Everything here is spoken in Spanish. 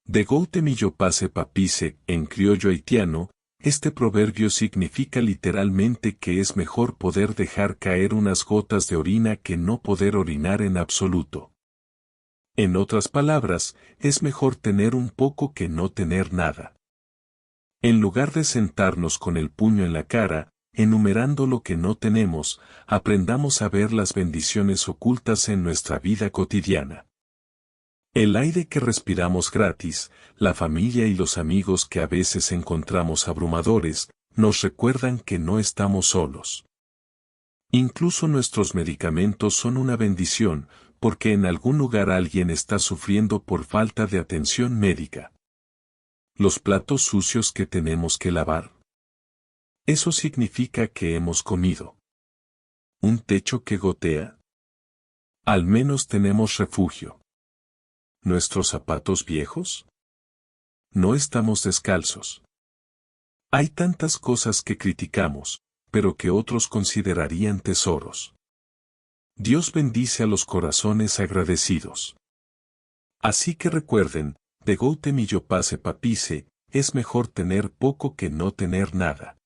De Gautemillo Pase Papice, en criollo haitiano, este proverbio significa literalmente que es mejor poder dejar caer unas gotas de orina que no poder orinar en absoluto. En otras palabras, es mejor tener un poco que no tener nada. En lugar de sentarnos con el puño en la cara, enumerando lo que no tenemos, aprendamos a ver las bendiciones ocultas en nuestra vida cotidiana. El aire que respiramos gratis, la familia y los amigos que a veces encontramos abrumadores, nos recuerdan que no estamos solos. Incluso nuestros medicamentos son una bendición, porque en algún lugar alguien está sufriendo por falta de atención médica. Los platos sucios que tenemos que lavar. Eso significa que hemos comido. Un techo que gotea. Al menos tenemos refugio. ¿Nuestros zapatos viejos? No estamos descalzos. Hay tantas cosas que criticamos, pero que otros considerarían tesoros. Dios bendice a los corazones agradecidos. Así que recuerden, de Gautemillo Pase Papice, es mejor tener poco que no tener nada.